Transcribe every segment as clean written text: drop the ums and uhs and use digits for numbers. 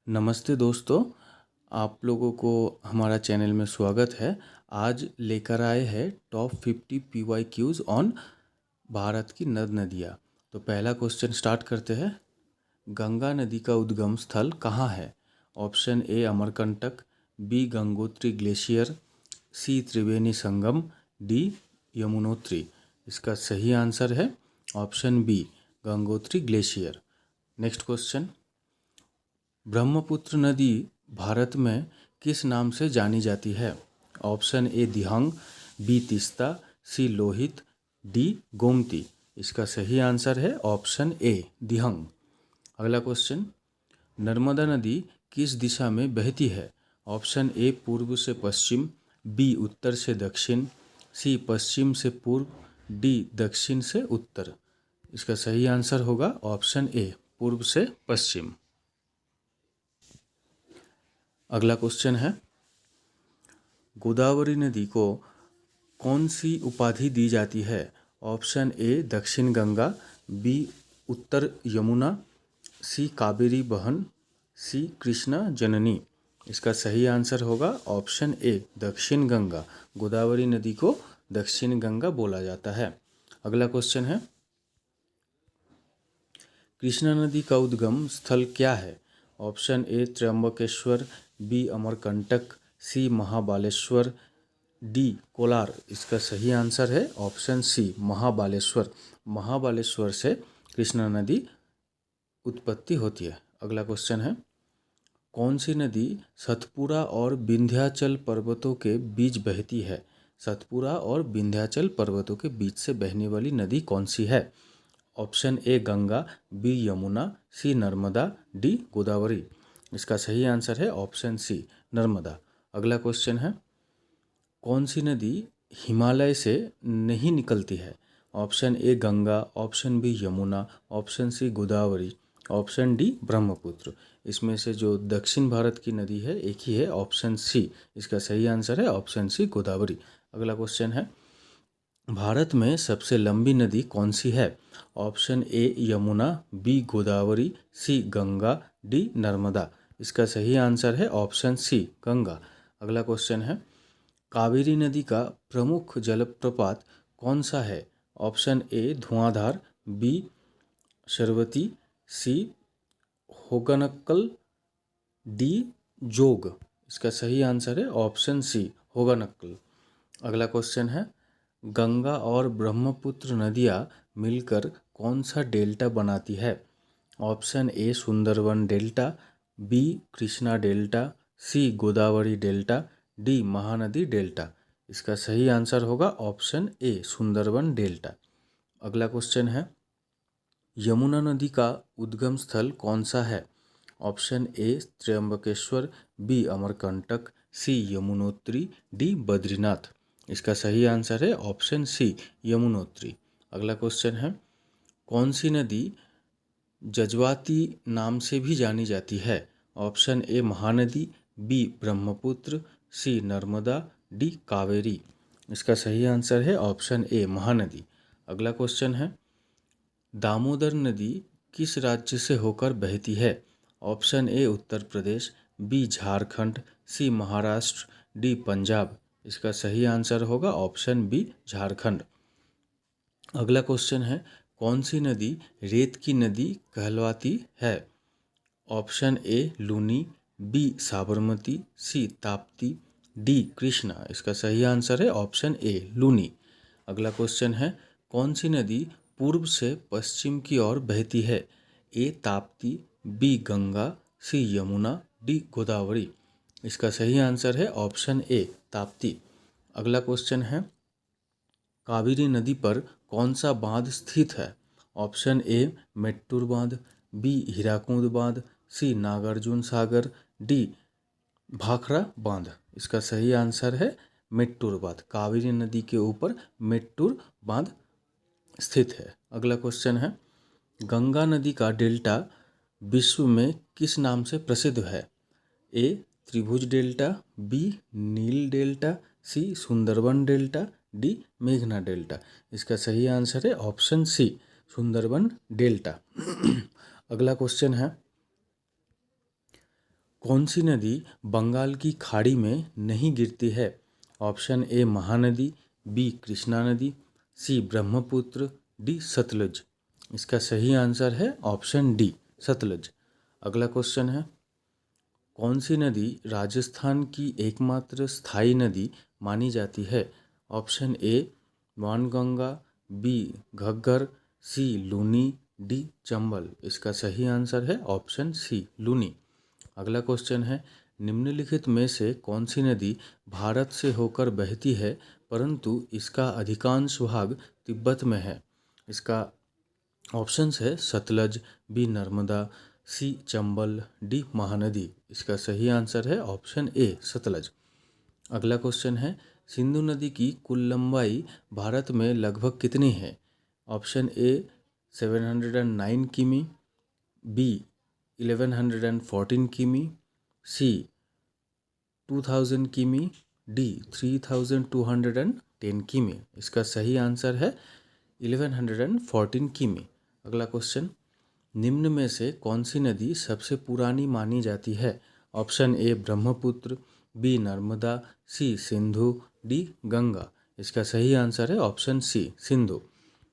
नमस्ते दोस्तों, आप लोगों को हमारा चैनल में स्वागत है। आज लेकर आए हैं टॉप 50 PYQs ऑन भारत की नद नदियाँ। तो पहला क्वेश्चन स्टार्ट करते हैं। गंगा नदी का उद्गम स्थल कहाँ है? Option A Amarkantak, B Gangotri glacier, C Triveni Sangam, D Yamunotri. इसका सही आंसर है option B Gangotri glacier. Next question, Brahmaputra नदी भारत में किस नाम से जानी जाती है? Option A Dihang, B Teesta, C Lohit, D Gomti. इसका सही आंसर है ऑप्शन ए दिहंग। अगला क्वेश्चन, नर्मदा नदी किस दिशा में बहती है? ऑप्शन ए पूर्व से पश्चिम, बी उत्तर से दक्षिण, सी पश्चिम से पूर्व, डी दक्षिण से उत्तर। इसका सही आंसर होगा ऑप्शन ए पूर्व से पश्चिम। अगला क्वेश्चन है, गोदावरी नदी को कौन सी उपाधि दी जाती है? ऑप्शन ए दक्षिण गंगा, बी उत्तर यमुना, सी कावेरी बहन, सी कृष्णा जननी। इसका सही आंसर होगा ऑप्शन ए दक्षिण गंगा। गोदावरी नदी को दक्षिण गंगा बोला जाता है। अगला क्वेश्चन है, कृष्णा नदी का उद्गम स्थल क्या है? Option A Trimbakeshwar, B Amarkantak, C Mahabaleshwar, D Kolar. इसका सही आंसर है ऑप्शन सी महाबालेश्वर। महाबालेश्वर से कृष्णा नदी उत्पत्ति होती है। अगला क्वेश्चन है, कौन सी नदी सतपुरा और विंध्याचल पर्वतों के बीच बहती है? सतपुरा और विंध्याचल पर्वतों के बीच से बहने वाली नदी कौन सी है? Option A Ganga, B Yamuna, C Narmada, D Godavari. इसका सही आंसर है ऑप्शन सी नर्मदा। अगला क्वेश्चन है, कौन सी नदी हिमालय से नहीं निकलती है? Option A Ganga, option B Yamuna, option C Godavari, option D Brahmaputra. इसमें से जो दक्षिण भारत की नदी है एक ही है, ऑप्शन सी। इसका सही आंसर है ऑप्शन सी गोदावरी। अगला क्वेश्चन है, भारत में सबसे लंबी नदी कौन सी है? Option A Yamuna, B Godavari, C Ganga, D Narmada. इसका सही आंसर है ऑप्शन सी गंगा। अगला क्वेश्चन है, कावेरी नदी का प्रमुख जलप्रपात कौन सा है? ऑप्शन ए धुआंधार, बी शरवती, सी होगनक्कल, डी जोग। इसका सही आंसर है ऑप्शन सी होगनक्कल। अगला क्वेश्चन है, गंगा और ब्रह्मपुत्र नदियाँ मिलकर कौन सा डेल्टा बनाती है? Option A Sundarban delta, B Krishna delta, C Godavari delta, D Mahanadi delta. इसका सही आंसर होगा ऑप्शन ए सुंदरवन डेल्टा। अगला क्वेश्चन है, यमुना नदी का उद्गम स्थल कौन सा है? Option A Trimbakeshwar, B Amarkantak, C Yamunotri, D Badrinath. इसका सही आंसर है ऑप्शन सी यमुनोत्री। अगला क्वेश्चन है, कौन सी नदी जजवाती नाम से भी जानी जाती है? Option A Mahanadi, B Brahmaputra, C Narmada, D Kaveri. इसका सही आंसर है ऑप्शन ए महानदी। अगला क्वेश्चन है, दामोदर नदी किस राज्य से होकर बहती है? Option A Uttar Pradesh, B Jharkhand, C Maharashtra, D Punjab. इसका सही आंसर होगा ऑप्शन बी झारखंड। अगला क्वेश्चन है, कौन सी नदी रेत की नदी कहलवाती है? Option A Luni, B Sabarmati, C Tapti, D Krishna. इसका सही आंसर है ऑप्शन ए लूनी। अगला क्वेश्चन है, कौन सी नदी पूर्व से पश्चिम की ओर बहती है? ए Tapti, B Ganga, C Yamuna, D Godavari. इसका सही आंसर है ऑप्शन ए ताप्ती। अगला क्वेश्चन है, कावेरी नदी पर कौन सा बांध स्थित है? ऑप्शन ए मेट्टूर बांध, बी हीराकुंड बांध, सी नागार्जुन सागर, डी भाखड़ा बांध। इसका सही आंसर है मेट्टूर बांध। कावेरी नदी के ऊपर मेट्टूर बांध स्थित है। अगला क्वेश्चन है, गंगा नदी का डेल्टा विश्व में किस नाम से प्रसिद्ध है? ए त्रिभुज डेल्टा, बी नील डेल्टा, सी सुंदरबन डेल्टा, डी मेघना डेल्टा। इसका सही आंसर है ऑप्शन सी सुंदरबन डेल्टा। अगला क्वेश्चन है, कौन सी नदी बंगाल की खाड़ी में नहीं गिरती है? Option A Mahanadi, B Krishna नदी, सी ब्रह्मपुत्र, डी सतलज। इसका सही आंसर है ऑप्शन डी सतलज। अगला क्वेश्चन है, कौन सी नदी राजस्थान की एकमात्र स्थायी नदी मानी जाती है? Option A Banganga, B Ghaggar, C Luni, D Chambal. इसका सही आंसर है ऑप्शन सी लूनी। अगला क्वेश्चन है, निम्नलिखित में से कौन सी नदी भारत से होकर बहती है परंतु इसका अधिकांश भाग तिब्बत में है? इसका ऑप्शंस है सतलज, बी नर्मदा, सी चंबल, डी महानदी। इसका सही आंसर है ऑप्शन ए सतलज। अगला क्वेश्चन है, सिंधु नदी की कुल लंबाई भारत में लगभग कितनी है? ऑप्शन ए 709 किमी, बी 1114 किमी, सी 2000 किमी, डी 3210 किमी। इसका सही आंसर है 1114 किमी। अगला क्वेश्चन, निम्न में से कौन सी नदी सबसे पुरानी मानी जाती है? Option A Brahmaputra, B Narmada, C Sindhu, D Ganga. इसका सही आंसर है ऑप्शन सी सिंधु।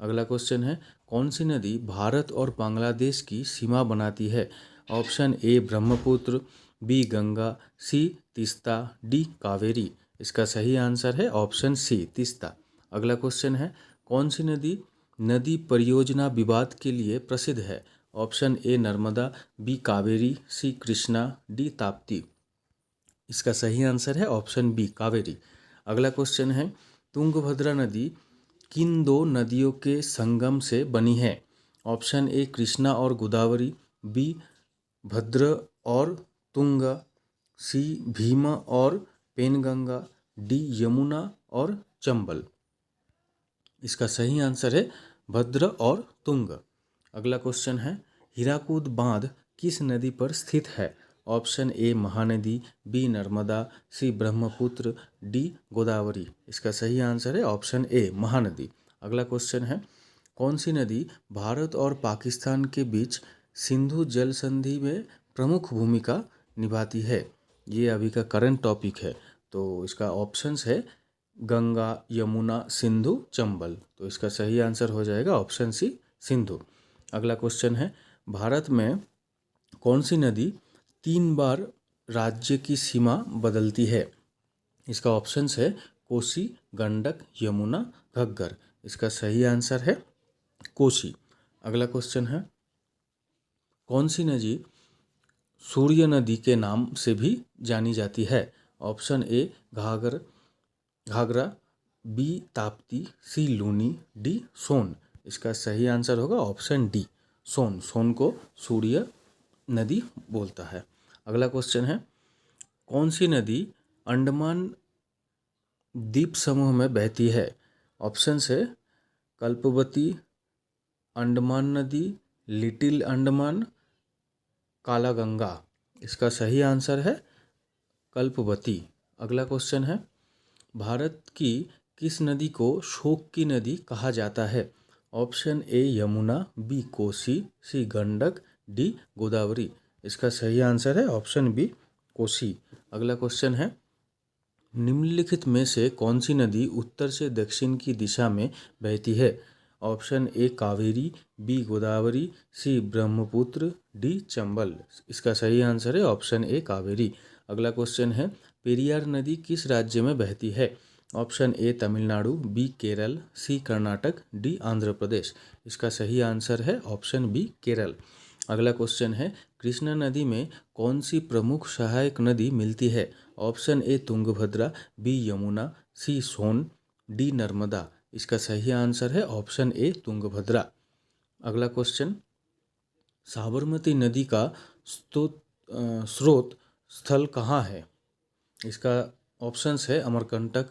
अगला क्वेश्चन है, कौन सी नदी भारत और बांग्लादेश की सीमा बनाती है? Option A Brahmaputra, B Ganga, C Teesta, D Kaveri. इसका सही आंसर है ऑप्शन सी तीस्ता। अगला क्वेश्चन है, कौन सी नदी नदी परियोजना विवाद के लिए प्रसिद्ध है? Option A Narmada, B Kaveri, C Krishna, D Tapti. इसका सही आंसर है ऑप्शन बी कावेरी। अगला क्वेश्चन है, तुंगभद्रा नदी किन दो नदियों के संगम से बनी है? ऑप्शन ए कृष्णा और गोदावरी, बी भद्र और तुंगा, सी भीमा और पेनगंगा, डी यमुना और चंबल। इसका सही आंसर है भद्र और तुंग। अगला क्वेश्चन है, हीराकुद बांध किस नदी पर स्थित है? Option A Mahanadi, B Narmada, C Brahmaputra, D Godavari. इसका सही आंसर है ऑप्शन ए महानदी। अगला क्वेश्चन है, कौन सी नदी भारत और पाकिस्तान के बीच सिंधु जल संधि में प्रमुख भूमिका निभाती है? ये अभी का करंट टॉपिक है, तो इसका ऑप्शंस है गंगा, यमुना, सिंधु, चंबल। तो इसका सही आंसर हो जाएगा ऑप्शन सी सिंधु। अगला क्वेश्चन है, भारत में कौन सी नदी 3 बार राज्य की सीमा बदलती है? इसका ऑप्शंस है कोसी, गंडक, यमुना, घग्गर। इसका सही आंसर है कोसी। अगला क्वेश्चन है, कौन सी नदी सूर्य नदी के नाम से भी जानी जाती है? Option A Ghaghara, B Tapti, C Luni, D Son. इसका सही आंसर होगा ऑप्शन डी सोन। सोन को सूर्य नदी बोलता है। अगला क्वेश्चन है, कौन सी नदी अंडमान द्वीप समूह में बहती है? ऑप्शन है कल्पवती, अंडमान नदी, लिटिल अंडमान, कालागंगा। इसका सही आंसर है कल्पवती। अगला क्वेश्चन है, भारत की किस नदी को शोक की नदी कहा जाता है? Option A Yamuna, B Kosi, C Gandak, D Godavari. इसका सही आंसर है ऑप्शन बी कोसी। अगला क्वेश्चन है, निम्नलिखित में से कौन सी नदी उत्तर से दक्षिण की दिशा में बहती है? Option A Kaveri, B Godavari, C Brahmaputra, D Chambal. इसका सही आंसर है ऑप्शन ए कावेरी। अगला क्वेश्चन है, पेरियार नदी किस राज्य में बहती है? Option A Tamil Nadu, B Kerala, C Karnataka, D Andhra Pradesh. इसका सही आंसर है ऑप्शन बी केरल। अगला क्वेश्चन है, कृष्णा नदी में कौन सी प्रमुख सहायक नदी मिलती है? Option A Tungabhadra, B Yamuna, C Son, D Narmada. इसका सही आंसर है ऑप्शन ए तुंगभद्रा। अगला क्वेश्चन, साबरमती नदी का स्रोत स्थल कहाँ है? इसका ऑप्शंस है अमरकंटक,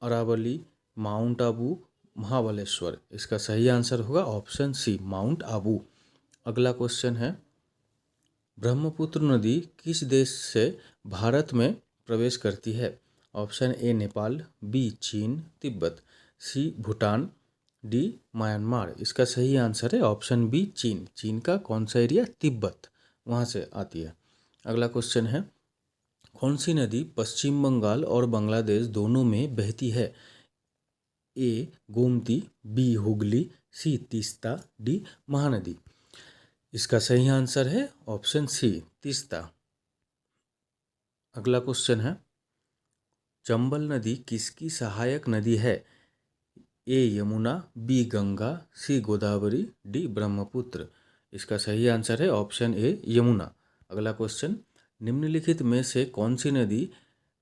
अरावली, माउंट आबू, महाबलेश्वर। इसका सही आंसर होगा ऑप्शन सी माउंट आबू। अगला क्वेश्चन है, ब्रह्मपुत्र नदी किस देश से भारत में प्रवेश करती है? ऑप्शन ए नेपाल, बी चीन, तिब्बत, सी भूटान, डी म्यांमार। इसका सही आंसर है ऑप्शन बी चीन। चीन का कौन सा एरिया? तिब्बत, वहाँ से आती है। अगला क्वेश्चन है, कौन सी नदी पश्चिम बंगाल और बांग्लादेश दोनों में बहती है? ए गोमती, बी हुगली, सी तीस्ता, डी महानदी। इसका सही आंसर है ऑप्शन सी तीस्ता। अगला क्वेश्चन है, चंबल नदी किसकी सहायक नदी है? ए यमुना, बी गंगा, सी गोदावरी, डी ब्रह्मपुत्र। इसका सही आंसर है ऑप्शन ए यमुना। अगला क्वेश्चन, निम्नलिखित में से कौन सी नदी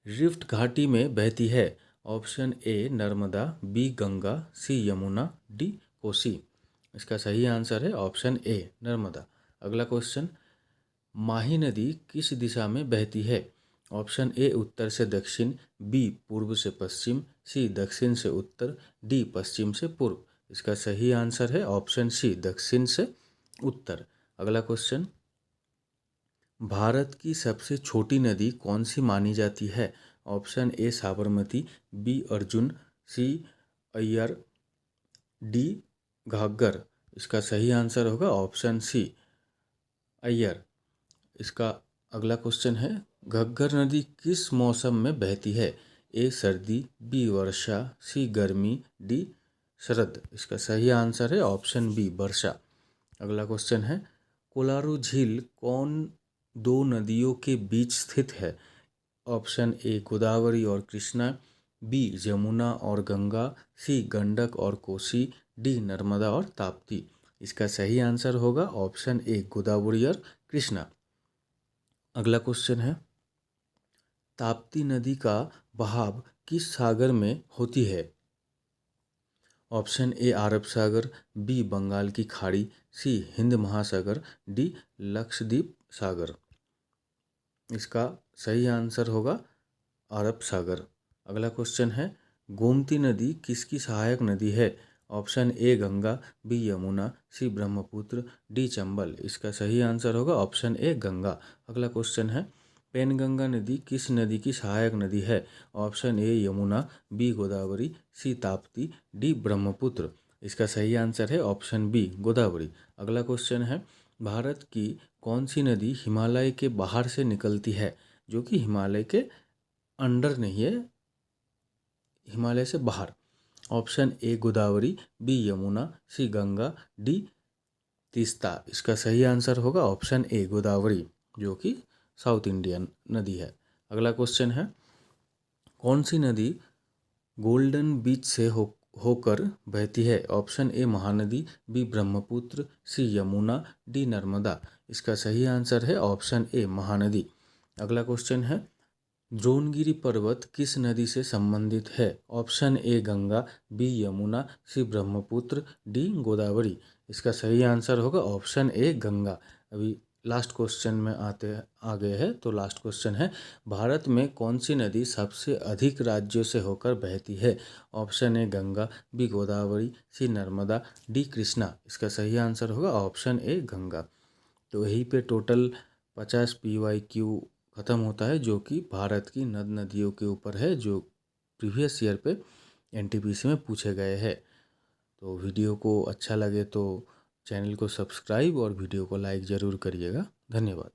रिफ्ट घाटी में बहती है? Option A Narmada, B Ganga, C Yamuna, D Kosi. इसका सही आंसर है ऑप्शन ए नर्मदा। अगला क्वेश्चन, माही नदी किस दिशा में बहती है? ऑप्शन ए उत्तर से दक्षिण, बी पूर्व से पश्चिम, सी दक्षिण से उत्तर, डी पश्चिम से पूर्व। इसका सही आंसर है ऑप्शन सी दक्षिण से उत्तर। अगला क्वेश्चन, भारत की सबसे छोटी नदी कौन सी मानी जाती है? Option A Sabarmati, B Arjun, C Iyer, D Ghaghar. इसका सही आंसर होगा ऑप्शन सी अय्यर। इसका अगला क्वेश्चन है, घग्गर नदी किस मौसम में बहती है? ए सर्दी, बी वर्षा, सी गर्मी, डी शरद। इसका सही आंसर है ऑप्शन बी वर्षा। अगला क्वेश्चन है, कोलारू झील कौन दो नदियों के बीच स्थित है? ऑप्शन ए गोदावरी और कृष्णा, बी यमुना और गंगा, सी गंडक और कोसी, डी नर्मदा और ताप्ती। इसका सही आंसर होगा ऑप्शन ए गोदावरी और कृष्णा। अगला क्वेश्चन है, ताप्ती नदी का बहाव किस सागर में होती है? ऑप्शन ए अरब सागर, बी बंगाल की खाड़ी, सी हिंद महासागर, डी लक्षद्वीप सागर। इसका सही आंसर होगा अरब सागर। अगला क्वेश्चन है, गोमती नदी किसकी सहायक नदी है? Option A Ganga, B Yamuna, C Brahmaputra, D Chambal. इसका सही आंसर होगा ऑप्शन ए गंगा। अगला क्वेश्चन है, पेनगंगा नदी किस नदी की सहायक नदी है? Option A Yamuna, B Godavari, C Tapti, D Brahmaputra. इसका सही आंसर है ऑप्शन बी गोदावरी। अगला क्वेश्चन है, भारत की कौन सी नदी हिमालय के बाहर से निकलती है? जो कि हिमालय के अंडर नहीं है, हिमालय से बाहर। Option A Godavari, B Yamuna, C Ganga, D Teesta. इसका सही आंसर होगा ऑप्शन ए गोदावरी, जो कि साउथ इंडियन नदी है। अगला क्वेश्चन है, कौन सी नदी गोल्डन बीच से होकर बहती है? Option A Mahanadi, B Brahmaputra, C Yamuna, D Narmada. इसका सही आंसर है ऑप्शन ए महानदी। अगला क्वेश्चन है, द्रोणगिरी पर्वत किस नदी से संबंधित है? Option A Ganga, B Yamuna, C Brahmaputra, D Godavari. इसका सही आंसर होगा ऑप्शन ए गंगा। अभी लास्ट क्वेश्चन में आ गए हैं, तो लास्ट क्वेश्चन है, भारत में कौन सी नदी सबसे अधिक राज्यों से होकर बहती है? Option A Ganga, B Godavari, C Narmada, D Krishna. इसका सही आंसर होगा ऑप्शन ए गंगा। तो यहीं पे टोटल 50 PYQ ख़त्म होता है, जो कि भारत की नद नदियों के ऊपर है, जो प्रीवियस ईयर पे NTPC में पूछे गए हैं। तो वीडियो को अच्छा लगे तो चैनल को सब्सक्राइब और वीडियो को लाइक ज़रूर करिएगा। धन्यवाद।